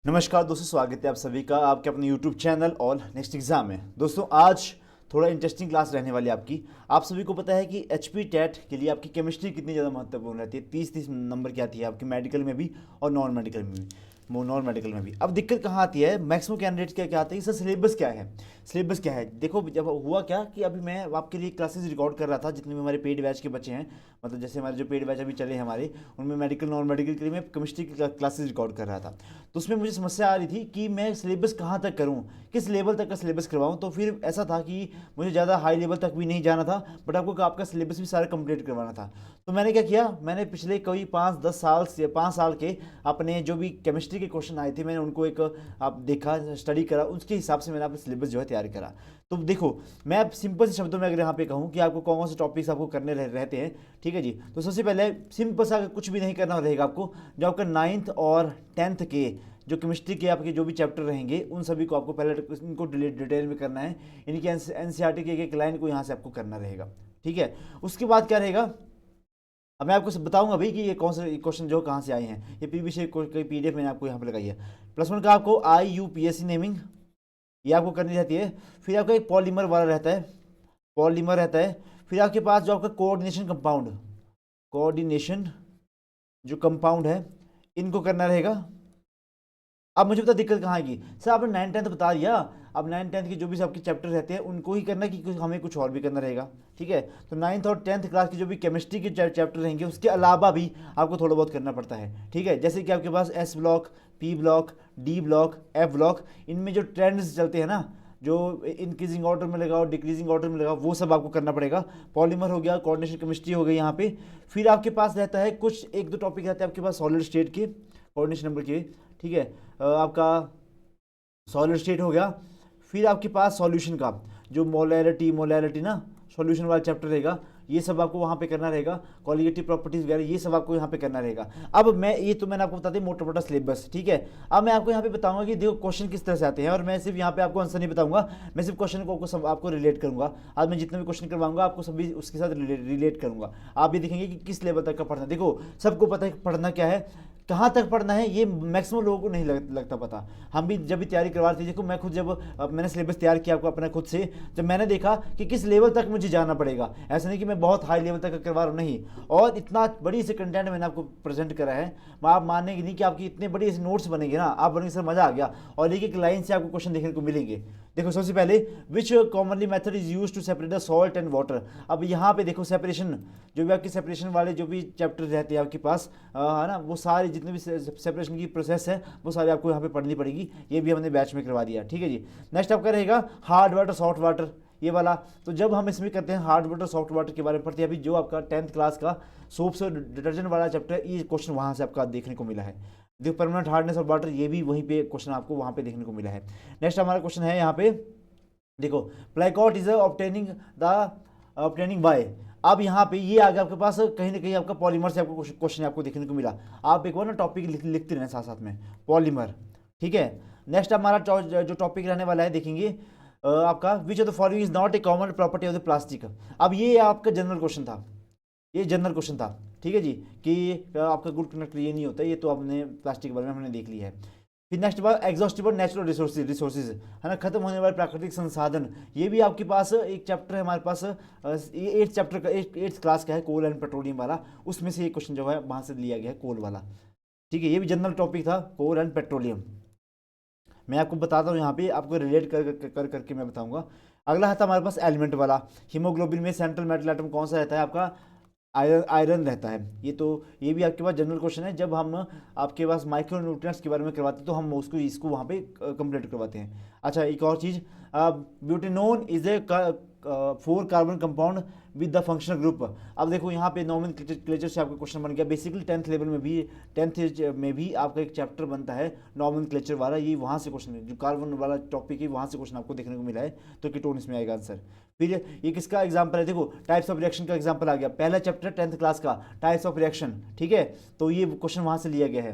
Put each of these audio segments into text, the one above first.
नमस्कार दोस्तों, स्वागत है आप सभी का आपके अपने YouTube channel all next exam में। दोस्तों आज थोड़ा इंटरेस्टिंग क्लास रहने वाली है आपकी। आप सभी को पता है कि HP टेट के लिए आपकी केमिस्ट्री कितनी ज़्यादा महत्वपूर्ण रहती है। 30-30 नंबर की आती है आपकी मेडिकल में भी और नॉन मेडिकल में भी। नॉन मेडिकल में भी अब दिक्कत कहाँ आती है, मैक्सिमम कैंडिडेट क्या आते हैं, इसका सिलेबस क्या है। सिलेबस क्या है, देखो जब हुआ क्या कि अभी मैं आपके लिए क्लासेस रिकॉर्ड कर रहा था, जितने भी हमारे पेड बैच के बच्चे हैं, मतलब जैसे हमारे जो पेड बैच अभी चले हैं हमारे, उनमें मेडिकल नॉन मेडिकल के लिए मैं केमिस्ट्री की क्लासेस रिकॉर्ड कर रहा था। तो उसमें मुझे समस्या आ रही थी कि मैं सिलेबस कहाँ तक करूँ, किस लेवल तक का सिलेबस करवाऊँ। तो फिर ऐसा था कि मुझे ज़्यादा हाई लेवल तक भी नहीं जाना था, बट आपको आपका सिलेबस भी सारा कंप्लीट करवाना था। तो मैंने क्या किया, मैंने पिछले कोई 5-10 साल से 5 साल के अपने जो भी केमिस्ट्री के क्वेश्चन आए थे, मैंने उनको एक आप देखा, स्टडी करा, उसके हिसाब से मैंने अपना सिलेबस जो है तैयार करा। तो देखो, मैं अब सिंपल से शब्दों में अगर यहाँ पे कहूँ कि आपको कौन कौन से टॉपिक्स आपको करने रहते हैं, ठीक है जी। तो सबसे पहले सिंपल सा, कुछ भी नहीं करना रहेगा आपको, जो आपका 9th और 10th के जो केमिस्ट्री के आपके जो भी चैप्टर रहेंगे, उन सभी को आपको पहले इनको डिटेल में करना है। इनकी एनसीईआरटी के एक लाइन को यहाँ से आपको करना रहेगा, ठीक है। उसके बाद क्या रहेगा, अब मैं आपको बताऊंगा भाई कि ये कौन से क्वेश्चन जो कहाँ से आए हैं। ये पीवी से कोई PDF मैंने आपको यहाँ पे लगाई है। +1 का आपको IUPAC नेमिंग, ये आपको करनी रहती है। फिर आपका एक पॉलीमर वाला रहता है, पॉलीमर रहता है। फिर आपके पास जो आपका कोऑर्डिनेशन कंपाउंड, कोऑर्डिनेशन जो कंपाउंड है, इनको करना रहेगा। अब मुझे पता दिक्कत कहाँ आएगी, सर आपने 9th 10th बता दिया, अब 9th 10th के जो भी आपके चैप्टर रहते हैं उनको ही करना कि हमें कुछ और भी करना रहेगा, ठीक है। तो 9th और 10th क्लास की जो भी केमिस्ट्री के चैप्टर रहेंगे, उसके अलावा भी आपको थोड़ा बहुत करना पड़ता है, ठीक है। जैसे कि आपके पास S block, P block, D block, F block, इनमें जो ट्रेंड्स चलते हैं ना, जो इंक्रीजिंग ऑर्डर में लगा और डिक्रीजिंग ऑर्डर में लगा, वो सब आपको करना पड़ेगा। पॉलीमर हो गया, कोऑर्डिनेशन केमिस्ट्री हो गई यहाँ पे। फिर आपके पास रहता है कुछ 1-2 टॉपिक रहते हैं आपके पास सॉलिड स्टेट के, कोऑर्डिनेशन नंबर के, ठीक है। आपका सॉलिड स्टेट हो गया। फिर आपके पास सॉल्यूशन का जो मोलैरिटी ना, सॉल्यूशन वाला चैप्टर रहेगा, ये सब आपको वहाँ पे करना रहेगा। कॉलिगेटिव प्रॉपर्टीज वगैरह ये सब आपको यहाँ पे करना रहेगा। अब मैं ये तो मैंने आपको बता दी मोटा मोटा सिलेबस, ठीक है। अब मैं आपको यहाँ पे बताऊंगा कि देखो क्वेश्चन किस तरह से आते हैं, और मैं सिर्फ यहाँ पे आपको आंसर नहीं बताऊंगा, मैं सिर्फ क्वेश्चन को आपको रिलेट करूंगा। आज मैं जितने भी क्वेश्चन करवाऊंगा आपको सभी उसके साथ रिलेट करूंगा। आप भी देखेंगे कि किस लेवल तक का पढ़ना। देखो सबको पता है पढ़ना क्या है, कहाँ तक पढ़ना है, ये मैक्सिमम लोगों को नहीं लगता पता। हम भी जब भी तैयारी करवा रहे थे, देखो मैं खुद जब मैंने सिलेबस तैयार किया आपको अपना खुद से, जब मैंने देखा कि किस लेवल तक मुझे जाना पड़ेगा, ऐसा नहीं कि मैं बहुत हाई लेवल तक करवा रहा हूँ, नहीं। और इतना बड़ी से कंटेंट मैंने आपको प्रेजेंट करा है, आप मानेंगे नहीं कि आपकी इतने बड़े ऐसे नोट्स बनेंगे ना, आप बनेंगे सर मजा आ गया। और एक एक लाइन से आपको क्वेश्चन देखने को मिलेंगे। देखो सबसे पहले, which commonly method is use to separate the salt and water. अब यहाँ पे देखो सेपरेशन, जो भी आपकी सेपरेशन वाले जो भी चैप्टर रहते हैं आपके पास, है ना, वो सारे जितने भी सेपरेशन की प्रोसेस है वो सारी आपको यहाँ पे पढ़नी पड़ेगी। ये भी हमने बैच में करवा दिया, ठीक है जी। नेक्स्ट आपका रहेगा हार्ड वाटर सॉफ्ट वाटर, ये वाला। तो जब हम इसमें करते हैं हार्ड वाटर सॉफ्ट वाटर के बारे में पढ़ते हैं, अभी जो आपका 10th क्लास का सोप्स और डिटर्जेंट वाला चैप्टर, ये क्वेश्चन वहाँ से आपका देखने को मिला है। जो परमानेंट हार्डनेस ऑफ वाटर, ये भी वहीं पे क्वेश्चन आपको वहाँ पे देखने को मिला है। नेक्स्ट हमारा क्वेश्चन है यहाँ पे, देखो प्लाइकॉट इज ऑब्टेनिंग बाय। अब यहाँ पे ये आ गया आपके पास, कहीं ना कहीं आपका पॉलीमर से आपको क्वेश्चन आपको देखने को मिला। आप एक बार ना टॉपिक लिखते रहना साथ साथ में, पॉलीमर, ठीक है। नेक्स्ट हमारा जो टॉपिक रहने वाला है देखेंगे, आपका which of the following is not a common property of the plastic. अब ये आपका जनरल क्वेश्चन था, ये जनरल क्वेश्चन था, ठीक है जी, कि आपका गुड कंडक्टर ये नहीं होता, ये तो आपने प्लास्टिक के बारे में हमने देख लिया है। फिर नेक्स्ट बात एग्जॉस्टिबल नेचुरल रिसोर्सेज, है ना, खत्म होने वाले प्राकृतिक संसाधन, ये भी आपके पास एक चैप्टर है हमारे पास, ये 8th चैप्टर का 8th क्लास का है, कोल एंड पेट्रोलियम वाला। उसमें से ये क्वेश्चन जो है वहाँ से लिया गया है, कोल वाला, ठीक है। ये भी जनरल टॉपिक था, कोल एंड पेट्रोलियम। मैं आपको बताता हूँ यहाँ पे, आपको रिलेट करके मैं बताऊंगा। अगला था हमारे पास एलिमेंट वाला, हीमोग्लोबिन में सेंट्रल मेटल एटम कौन सा रहता है आपका, आयरन रहता है। ये तो ये भी आपके पास जनरल क्वेश्चन है, जब हम आपके पास माइक्रो न्यूट्रिएंट्स के बारे में करवाते हैं तो हम उसको इसको वहाँ पे कंप्लीट करवाते हैं। अच्छा एक और चीज़, butanone is a 4 carbon compound with the functional group. अब देखो यहाँ पे नॉमेनक्लेचर से आपका क्वेश्चन बन गया। बेसिकली 10th लेवल में भी, 10th में भी आपका एक चैप्टर बनता है नॉमेनक्लेचर वाला, ये वहाँ से क्वेश्चन है, जो कार्बन वाला टॉपिक है वहाँ से क्वेश्चन आपको देखने को मिला है। तो कीटोन इसमें आएगा आंसर। फिर ये किसका एग्जाम्पल है, देखो टाइप्स ऑफ रिएक्शन का एग्जाम्पल आ गया, पहला चैप्टर 10th क्लास का टाइप्स ऑफ रिएक्शन, ठीक है। तो ये क्वेश्चन वहाँ से लिया गया है।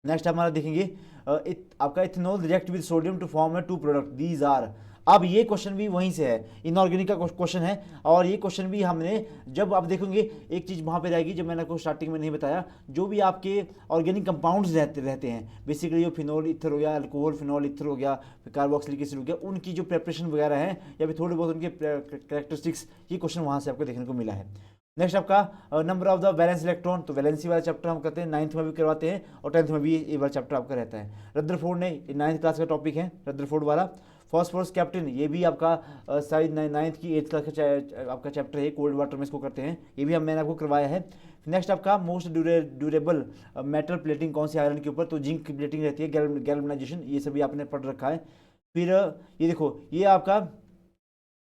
नेक्स्ट हमारा देखेंगे आपका ethanol react with sodium to form 2 product, these are. अब ये क्वेश्चन भी वहीं से है, इनऑर्गेनिक का क्वेश्चन है। और ये क्वेश्चन भी हमने, जब आप देखोगे एक चीज़ वहाँ पे रहेगी, जब मैंने आपको स्टार्टिंग में नहीं बताया, जो भी आपके ऑर्गेनिक कंपाउंड्स रहते हैं, बेसिकली जो फिनोल ईथर हो गया, अल्कोहल फिनोल ईथर हो गया, कार्बोक्सिलिक एसिड हो गया, उनकी जो प्रेपरेशन वगैरह है या फिर थोड़े बहुत उनके कैरेक्टरिस्टिक्स, ये क्वेश्चन वहाँ से आपको देखने को मिला है। नेक्स्ट आपका number of the valence electron, तो वैलेंसी वाला चैप्टर हम करते हैं, 9th में भी करवाते हैं और 10th में भी ये वाला चैप्टर आपका रहता है। रदरफोर्ड ने 9th क्लास का टॉपिक है, रदरफोर्ड वाला। फॉस्फोरस कैप्टन, ये भी आपका शायद 9th की 8th क्लास का आपका चैप्टर है, कोल्ड वाटर में इसको करते हैं, ये भी मैंने आपको करवाया है। नेक्स्ट आपका मोस्ट ड्यूरेबल मेटल प्लेटिंग कौन सी आयरन के ऊपर, तो जिंक की प्लेटिंग रहती है, गैल्वेनाइजेशन, ये सभी आपने पढ़ रखा है। फिर ये देखो, ये आपका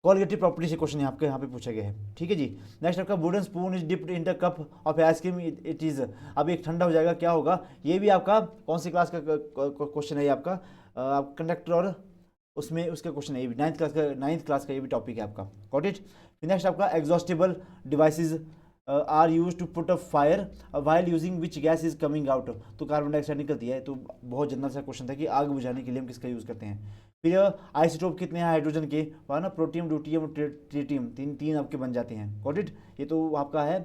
कोलिगेटिव प्रॉपर्टी से क्वेश्चन आपके यहाँ पे पूछा गया है, ठीक है जी। नेक्स्ट आपका wooden spoon is dipped in the cup of ice cream it is, अब एक ठंडा हो जाएगा, क्या होगा, ये भी आपका कौन सी क्लास का क्वेश्चन है, ये आपका कंडक्टर और उसमें उसका क्वेश्चन है, ये भी 9th क्लास का ये भी टॉपिक है आपका, गॉट इट। नेक्स्ट आपका exhaustible devices are use to put a fire while using which gas is coming out, तो कार्बन डाइऑक्साइड निकलती है, तो बहुत जनरल सा क्वेश्चन था कि आग बुझाने के लिए हम किसका यूज़ करते हैं। फिर आइसोटोप कितने हैं हाइड्रोजन के, वहाँ ना प्रोटियम, ड्यूटियम, ट्रिटियम, तीन आपके बन जाते हैं, गॉट इट। ये तो आपका है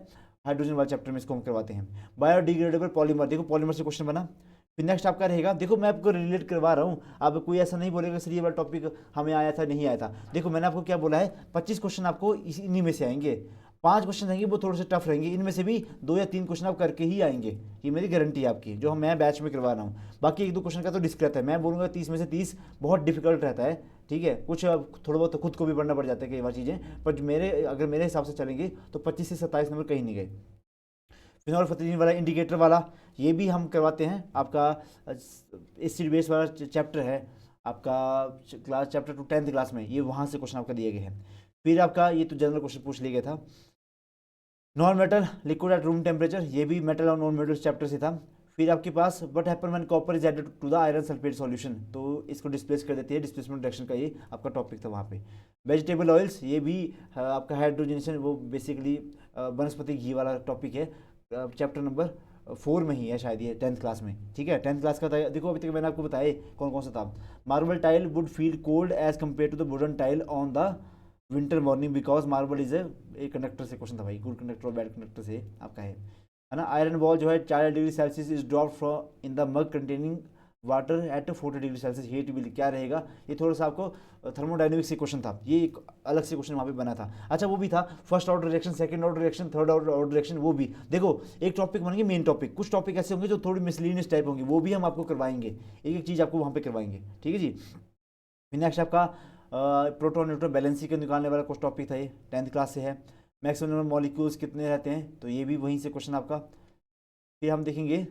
हाइड्रोजन वाले चैप्टर में, इसको हम करवाते हैं। बायोडिग्रेडेबल पॉलीमर, देखो पॉलीमर से क्वेश्चन बना। फिर नेक्स्ट आपका रहेगा, देखो मैं आपको रिलेट करवा रहा हूँ, अब कोई ऐसा नहीं बोलेगा सर ये वाला टॉपिक हमें आया था नहीं आया था। देखो मैंने आपको क्या बोला है, 25 क्वेश्चन आपको इन्हीं में से आएंगे, 5 क्वेश्चन रहेंगे वो थोड़े से टफ रहेंगे, इनमें से भी 2 या 3 क्वेश्चन आप करके ही आएंगे, ये मेरी गारंटी है आपकी, जो मैं बैच में करवा रहा हूँ। बाकी 1-2 क्वेश्चन का तो डिस्क रहता है, मैं बोलूँगा 30 में से 30 बहुत डिफिकल्ट रहता है, ठीक है। कुछ थोड़ा बहुत तो खुद को भी पढ़ना पड़ जाता है कई बार चीज़ें, पर अगर मेरे हिसाब से चलेंगे तो 25 से 27 नंबर कहीं नहीं गए। फिनोल फथलीन वाला इंडिकेटर वाला, ये भी हम करवाते हैं, आपका एसिड बेस वाला चैप्टर है आपका, क्लास चैप्टर 2 10th क्लास में, ये वहाँ से क्वेश्चन आपका दिए गए हैं। फिर आपका ये तो जनरल क्वेश्चन पूछ लिया गया था। Non metal liquid at room temperature, ये भी मेटल और नॉन मेटल चैप्टर से था। फिर आपके पास what happen when copper is added to the iron sulphate solution, तो इसको डिस्प्लेस कर देती है, डिस्प्लेसमेंट रिएक्शन का ये आपका टॉपिक था वहाँ पे। वेजिटेबल ऑयल्स, ये भी आपका हाइड्रोजनेशन, वो बेसिकली वनस्पति घी वाला टॉपिक है, चैप्टर नंबर 4 में ही है शायद, ये 10th क्लास में, ठीक है। 10th क्लास का था, देखो अभी तक मैंने आपको बताया कौन कौन सा था। Marble tile wood feel cold as compare to the wooden tile on the winter morning because marble is a conductor से क्वेश्चन था भाई, गुड कंडक्टर और बैड कंडक्टर से आपका है ना। आयरन बॉल जो है 40 degree Celsius is drop from in the mug containing water at 40 degree Celsius heat will, क्या रहेगा, ये थोड़ा सा आपको थर्मोडाइनमिक्स से क्वेश्चन था, ये एक अलग से क्वेश्चन वहाँ पे बना था। अच्छा वो भी था first order reaction, second order reaction, third order reaction, वो भी देखो एक टॉपिक बनेंगे मेन टॉपिक, कुछ टॉपिक ऐसे होंगे जो थोड़ी मिसलीनियस टाइप होंगे, वो भी हम आपको करवाएंगे, एक एक चीज़ आपको वहाँ पे करवाएंगे, ठीक है जी। नेक्स्ट आपका प्रोटॉन न्यूट्रॉन बैलेंसिंग के निकालने वाला कुछ टॉपिक था, ये 10th क्लास से है। मैक्सिमम नंबर मॉलिक्यूल्स कितने रहते हैं, तो ये भी वहीं से क्वेश्चन आपका। फिर हम देखेंगे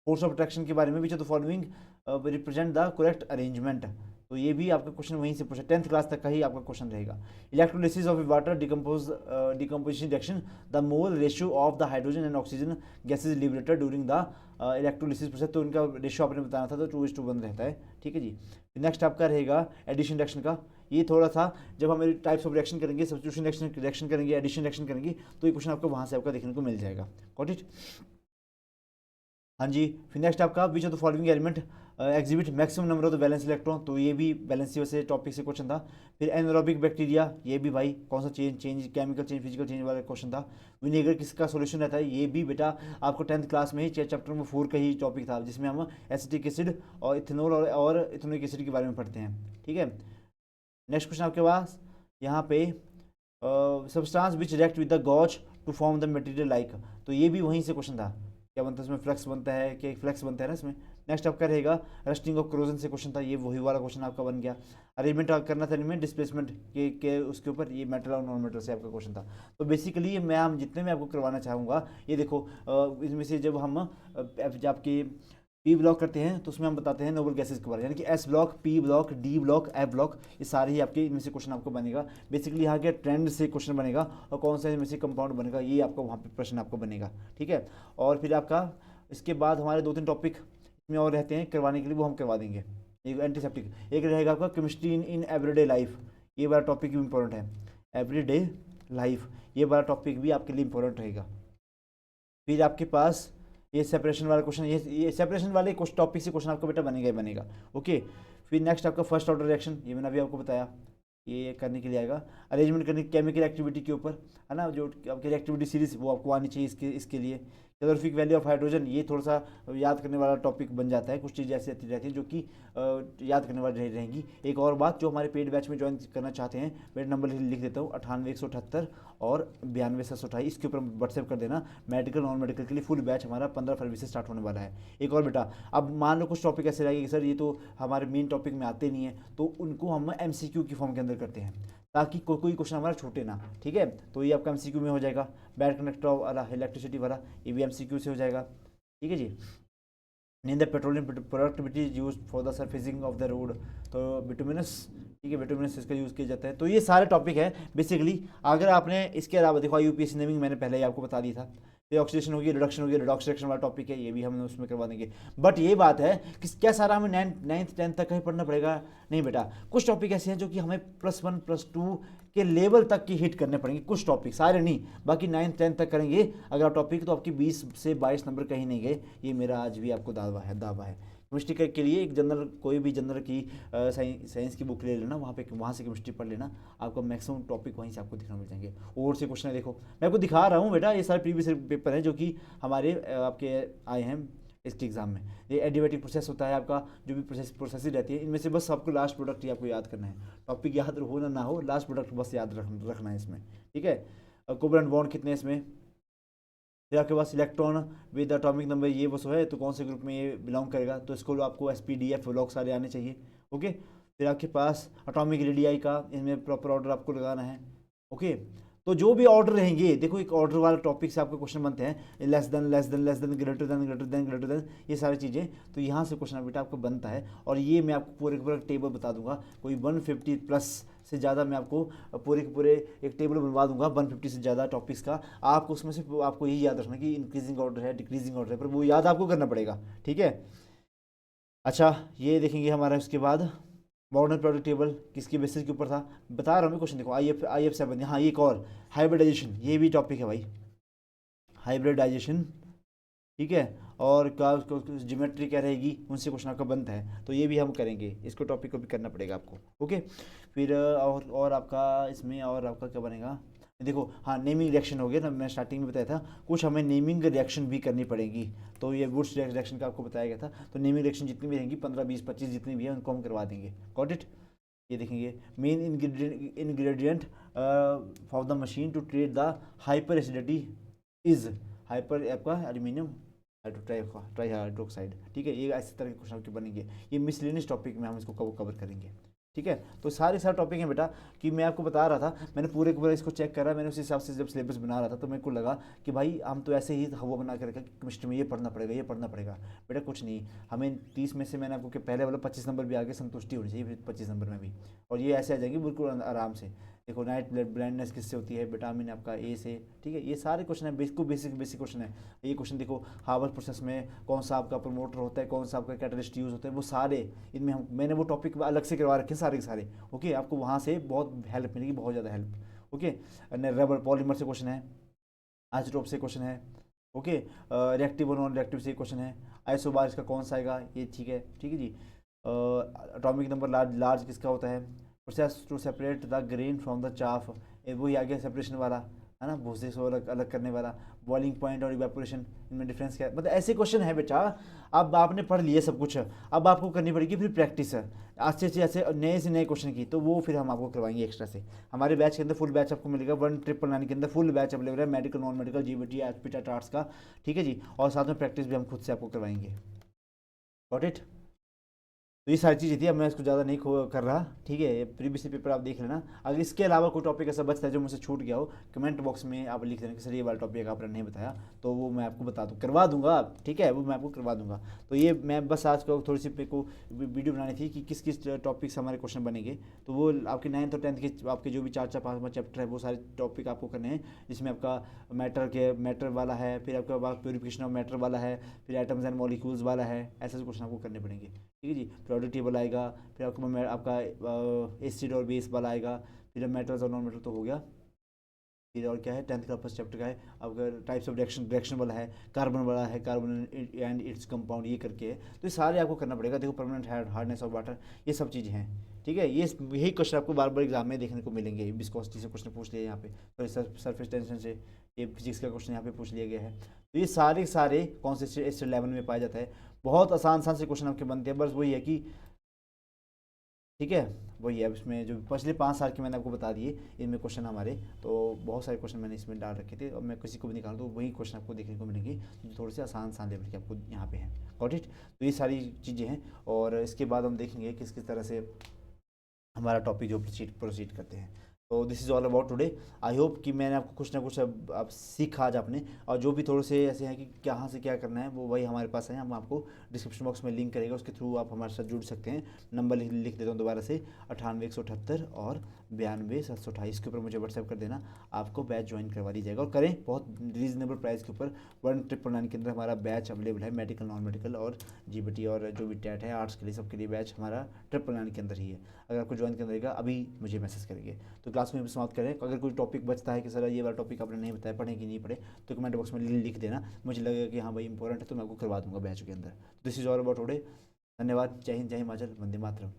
फोर्स ऑफ अट्रैक्शन के बारे में, which of the following represent the correct arrangement, तो ये भी आपका क्वेश्चन वहीं से पूछा, 10th क्लास तक का ही आपका क्वेश्चन रहेगा। Electrolysis of water decomposition reaction, the mole ratio of the hydrogen and oxygen gases liberated during the electrolysis process, तो इनका रेशियो आपने बताना था, तो 2:1 रहता है, ठीक है जी। नेक्स्ट आपका रहेगा एडिशन रिएक्शन का, ये थोड़ा सा जब हम टाइप्स ऑफ रिएक्शन करेंगे, सब्स्टिट्यूशन रिएक्शन करेंगे, एडिशन रिएक्शन करेंगे, तो ये क्वेश्चन आपको वहाँ से आपका देखने को मिल जाएगा, गॉट इट। हाँ जी। फिर नेक्स्ट आपका which of the following element exhibit maximum number of the valence electron, तो ये भी वैलेंसी से टॉपिक से क्वेश्चन था। फिर एनरोबिक बैक्टीरिया, ये भी भाई कौन सा change chemical change physical change वाला क्वेश्चन था। विनेगर किसका सोल्यूशन रहता है, ये भी बेटा आपको 10th क्लास में ही चैप्टर नंबर 4 का ही टॉपिक था, जिसमें हम एसिटिक एसिड और इथेनॉल और इथेनोइक एसिड के बारे में पढ़ते हैं, ठीक है। नेक्स्ट क्वेश्चन आपके पास यहाँ पे substance which react with the gauze to form the material like, तो ये भी वहीं से क्वेश्चन था, क्या बनता है इसमें, फ्लक्स बनता है, क्या फ्लक्स बनता है ना इसमें। नेक्स्ट आपका रहेगा रस्टिंग ऑफ क्रोजन से क्वेश्चन था, ये वही वाला क्वेश्चन आपका बन गया। अरेंजमेंट करना था इनमें डिस्प्लेसमेंट के उसके ऊपर, ये मेटल और नॉन मेटल से आपका क्वेश्चन था। तो बेसिकली मैं हम जितने में आपको करवाना चाहूँगा, ये देखो इसमें से जब हम आपके पी ब्लॉक करते हैं तो उसमें हम बताते हैं नोबल गैसेस के बारे में, यानी कि S block, P block, D block, F block, ये सारे ही आपके इनमें से क्वेश्चन आपको बनेगा। बेसिकली यहाँ के ट्रेंड से क्वेश्चन बनेगा और कौन सा इनमें से कंपाउंड बनेगा, ये आपका वहाँ पे प्रश्न आपको बनेगा, ठीक है। और फिर आपका इसके बाद हमारे 2-3 टॉपिक इसमें और रहते हैं करवाने के लिए, वो हम करवा देंगे। एक एंटीसेप्टिक, एक रहेगा आपका केमिस्ट्री इन एवरीडे लाइफ, ये वाला टॉपिक भी इंपॉर्टेंट है, एवरीडे लाइफ, ये वाला टॉपिक भी आपके लिए इंपॉर्टेंट रहेगा। फिर आपके पास ये सेपरेशन वाला क्वेश्चन, ये सेपरेशन वाले कुछ टॉपिक से क्वेश्चन आपका बेटा बनेगा ही बनेगा। ओके, फिर नेक्स्ट आपका फर्स्ट ऑर्डर रिएक्शन, ये मैंने अभी आपको बताया, ये करने के लिए आएगा। अरेंजमेंट करने केमिकल एक्टिविटी के ऊपर, है ना, जो आपकी रिएक्टिविटी सीरीज वो आपको आनी चाहिए इसके लिए। कैलोरीफिक वैल्यू ऑफ हाइड्रोजन, ये थोड़ा सा याद करने वाला टॉपिक बन जाता है, कुछ चीज़ें ऐसी आती रहती हैं जो कि याद करने वाली रहेंगी। एक और बात, जो हमारे पेड बैच में ज्वाइन करना चाहते हैं, मेरा नंबर लिख देता हूँ 98 178 और 92 728, इसके ऊपर व्हाट्सएप कर देना। मेडिकल नॉन मेडिकल के लिए फुल बैच हमारा 15 फरवरी से स्टार्ट होने वाला है। एक और बेटा, अब मान लो कुछ टॉपिक ऐसे रहेंगे कि सर ये तो हमारे मेन टॉपिक में आते नहीं है, तो उनको हम MCQ की फॉर्म के अंदर करते हैं, ताकि कोई क्वेश्चन हमारा छूटे ना। ठीक है, तो ये आपका MCQ में हो जाएगा। बैड कंडक्टर वाला, इलेक्ट्रिसिटी वाला, ये भी MCQ से हो जाएगा। ठीक है जी। In the petroleum productivity use for the surfacing of the road, तो बिटुमिनस, ठीक है, बिटुमिनस इसका यूज़ किया जाता है। तो ये सारे टॉपिक है बेसिकली। अगर आपने इसके अलावा देखो, IUPAC नेमिंग मैंने पहले ही आपको बता दी था, फिर ऑक्सीडेशन होगी, रिडक्शन होगी, रिडॉक्स रिएक्शन वाला टॉपिक है, ये भी हम उसमें करवा देंगे। बट ये बात है कि क्या सारा हमें 9th 10th तक ही पढ़ना पड़ेगा? नहीं बेटा, कुछ टॉपिक ऐसे हैं जो कि हमें +1 +2 के लेवल तक की हिट करने पड़ेंगे, कुछ टॉपिक, सारे नहीं, बाकी 9th 10th तक करेंगे अगर आप टॉपिक, तो आपकी 20 से 22 नंबर कहीं नहीं गए, ये मेरा आज भी आपको दावा है। केमिस्ट्री के लिए एक जनरल, कोई भी जनरल की साइंस की बुक ले लेना, वहाँ से केमिस्ट्री पढ़ लेना, आपका मैक्सिमम टॉपिक वहीं से आपको दिखने मिल जाएंगे। और से क्वेश्चन है, देखो मैं आपको दिखा रहा हूँ बेटा, ये सारे प्रीवियस पेपर हैं जो कि हमारे आपके आए हैं इसके एग्जाम में। ये एडिवेटिव प्रोसेस होता है आपका, जो भी प्रोसेस रहती है, इनमें से बस आपको लास्ट प्रोडक्ट ही आपको याद करना है। टॉपिक याद हो ना हो, लास्ट प्रोडक्ट बस याद रखना है इसमें। ठीक है, कोवलेंट बॉन्ड कितने इसमें, फिर आपके पास इलेक्ट्रॉन विद अटोमिक नंबर, ये बस है, तो कौन से ग्रुप में ये बिलोंग करेगा, तो इसको आपको SPDF लॉग सारे आने चाहिए। ओके, फिर आपके पास अटोमिक रेडियाई का, इनमें प्रॉपर ऑर्डर आपको लगाना है। ओके, तो जो भी ऑर्डर रहेंगे, देखो एक ऑर्डर वाला टॉपिक से आपके क्वेश्चन बनते हैं, लेस देन ग्रेटर देन, ये सारी चीज़ें, तो यहाँ से क्वेश्चन बेटा आपको बनता है। और ये मैं आपको पूरे टेबल बता दूंगा, कोई 150 प्लस से ज़्यादा मैं आपको पूरे के पूरे एक टेबल बनवा दूंगा 150 से ज़्यादा टॉपिक्स का। आपको उसमें से आपको यही याद रखना कि इंक्रीजिंग ऑर्डर है, डिक्रीजिंग ऑर्डर है, पर वो याद आपको करना पड़ेगा। ठीक है, अच्छा ये देखेंगे हमारा उसके बाद मॉडर्न प्रोडक्ट टेबल किसके बेसिस के ऊपर था, बता रहा हूँ मैं क्वेश्चन, देखो IF7, हाँ एक और हाइब्रिडाइजेशन, ये भी टॉपिक है भाई, हाइब्रिडाइजेशन। ठीक है, और क्या ज्योमेट्री क्या रहेगी, उनसे क्वेश्चन आपका बनता है, तो ये भी हम करेंगे, इसको टॉपिक को भी करना पड़ेगा आपको। ओके, फिर और आपका इसमें और आपका क्या बनेगा, देखो हाँ नेमिंग रिएक्शन हो गया ना, मैं स्टार्टिंग में बताया था, कुछ हमें नेमिंग रिएक्शन भी करनी पड़ेगी, तो ये वुड्स रिएक्शन का आपको बताया गया था। तो नेमिंग रिएक्शन जितनी भी रहेंगी 15 20 25 जितनी भी है उनको हम करवा देंगे। Got it. ये देखेंगे main ingredient for the machine to treat the hyperacidity is hyper, आपका एल्यूमिनियम ट्राई हाइड्रोक्साइड। ठीक है, ये ऐसे तरह के क्वेश्चन आपके बनेंगे, ये मिसलेनियस टॉपिक में हम इसको कवर करेंगे। ठीक है, तो सारे टॉपिक हैं बेटा, कि मैं आपको बता रहा था, मैंने पूरे पूरा इसको चेक करा, मैंने उस हिसाब से जब सिलेबस बना रहा था तो मेरे को लगा कि भाई हम तो ऐसे ही हवा बना के रखा कि केमिस्ट्री में ये पढ़ना पड़ेगा, ये पढ़ना पड़ेगा। बेटा कुछ नहीं, हमें 30 में से मैंने आपको कि पहले वाला 25 नंबर भी आगे संतुष्टि होनी चाहिए 25 नंबर में भी, और ये ऐसे आ जाएंगे बिल्कुल आराम से। देखो नाइट ब्लाइंडनेस किससे होती है, विटामिन आपका A से। ठीक है, ये सारे क्वेश्चन है, बेसिक क्वेश्चन है। ये क्वेश्चन देखो, हावर प्रोसेस में कौन सा आपका प्रमोटर होता है, कौन सा आपका कैटलिस्ट यूज होता है, वो सारे इनमें मैंने वो टॉपिक अलग से करवा रखे सारे के सारे। ओके, आपको वहाँ से बहुत हेल्प मिलेगी, बहुत ज़्यादा हेल्प। ओके, रबर पॉलीमर से क्वेश्चन है, आइसोटोप से क्वेश्चन है। ओके, रिएक्टिव और नॉन रिएक्टिव से क्वेश्चन है, आइसोबार इसका कौन सा आएगा, ये ठीक है। ठीक है जी, अटोमिक नंबर लार्ज किसका होता है, process to separate the grain from the chaff, वही आ गया सेपरेशन वाला, है ना, भूसे से अलग अलग करने वाला। बॉइलिंग पॉइंट और इवेपोरेशन, इनमें डिफरेंस क्या है, मतलब ऐसे क्वेश्चन है बेटा। अब आपने पढ़ लिए सब कुछ, अब आपको करनी पड़ेगी फिर प्रैक्टिस अच्छे से ऐसे नए से नए क्वेश्चन की, तो वो फिर हम आपको करवाएंगे एक्स्ट्रा से। हमारे बैच के अंदर फुल बैच आपको मिलेगा 1999 के अंदर, फुल बैच अवेलेबल है, medical non medical GBT HPTET arts का। ठीक है जी, और साथ में प्रैक्टिस भी हम खुद से आपको करवाएंगे। Got it. तो ये सारी चीज़ थी, अब मैं इसको ज़्यादा नहीं कर रहा। ठीक है, प्रीवियस पेपर आप देख लेना, अगर इसके अलावा कोई टॉपिक ऐसा बचता है जो मुझसे छूट गया हो, कमेंट बॉक्स में आप लिख देना कि सर ये वाला टॉपिक आपने नहीं बताया, तो वो मैं आपको बता दूँ, करवा दूंगा। ठीक है, वो मैं आपको करवा दूंगा। तो ये मैं बस आज को थोड़ी सी को वीडियो बनानी थी कि किस किस टॉपिक से हमारे क्वेश्चन बनेंगे, तो वो आपके 9th और 10th के आपके जो भी 4 5 चैप्टर है, वो सारे टॉपिक आपको करने हैं, जिसमें आपका मैटर वाला है, फिर आपका प्योरिफिकेशन ऑफ मैटर वाला है, फिर एटम्स एंड मॉलिक्यूल्स वाला है, ऐसे क्वेश्चन आपको करने पड़ेंगे। ठीक है जी, प्रोडक्ट टेबल आएगा, फिर आपका एसिड और बेस वाला आएगा, फिर मेटल्स और नॉन मेटल तो हो गया। फिर और क्या है, 10th का फर्स्ट चैप्टर का है। अब अगर टाइप्स ऑफ रिएक्शन वाला है, कार्बन वाला है, कार्बन एंड इट्स कंपाउंड ये करके है, तो ये सारे आपको करना पड़ेगा। देखो परमानेंट हार्डनेस ऑफ वाटर, ये सब चीज़ें हैं, ठीक है। ये यही क्वेश्चन आपको बार बार एग्जाम में देखने को मिलेंगे। विस्कोसिटी से क्वेश्चन पूछ लिया यहाँ पे, सरफेस टेंशन से, ये फिजिक्स का क्वेश्चन यहाँ पे पूछ लिया गया है। तो ये सारे सारे कौन से स्टेट लेवल में पाया जाता है। बहुत आसान आसान से क्वेश्चन आपके बनते हैं, बस वही है कि ठीक है, वही है। अब इसमें जो पिछले 5 साल के मैंने आपको बता दिए, इनमें क्वेश्चन हमारे तो बहुत सारे क्वेश्चन मैंने इसमें डाल रखे थे। और मैं किसी को भी निकालूँ तो वही क्वेश्चन आपको देखने को मिलेंगे जो थोड़े से आसान आसान लेवल के आपको यहाँ पे हैं। Got it. तो ये सारी चीज़ें हैं, और इसके बाद हम देखेंगे किस किस तरह से हमारा टॉपिक जो प्रोसीड करते हैं। तो this is all about today. I hope कि मैंने आपको कुछ ना कुछ अब सीखा आज आपने। और जो भी थोड़े से ऐसे हैं कि कहाँ से क्या करना है, वो वही हमारे पास है। हम आपको डिस्क्रिप्शन बॉक्स में लिंक करेगा, उसके थ्रू आप हमारे साथ जुड़ सकते हैं। नंबर लिख देता हूँ दोबारा से, 98 178 और 92 728 के ऊपर मुझे व्हाट्सएप कर देना। आपको बैच ज्वाइन करवा दी जाएगा, और करें बहुत रीजनेबल प्राइस के ऊपर। 1999 के अंदर हमारा बैच अवेलेबल है, मेडिकल नॉन मेडिकल और जीबीटी और जो भी टेट है आर्ट्स के लिए, सबके लिए बैच हमारा 999 के अंदर ही है। अगर आपको ज्वाइन करना रहेगा अभी मुझे मैसेज करेंगे। तो क्लास में समाप्त करें। अगर कोई टॉपिक बचता है कि सर ये वाला टॉपिक आपने नहीं बताया, पढ़े कि नहीं पढ़े, तो कमेंट बॉक्स में लिख देना। मुझे लगेगा कि हाँ भाई इंपॉर्टेंट है, तो मैं आपको करवा दूंगा बैच के अंदर। This is all about today. धन्यवाद। जय हिंद, जय हिमाचल, वंदे मातरम।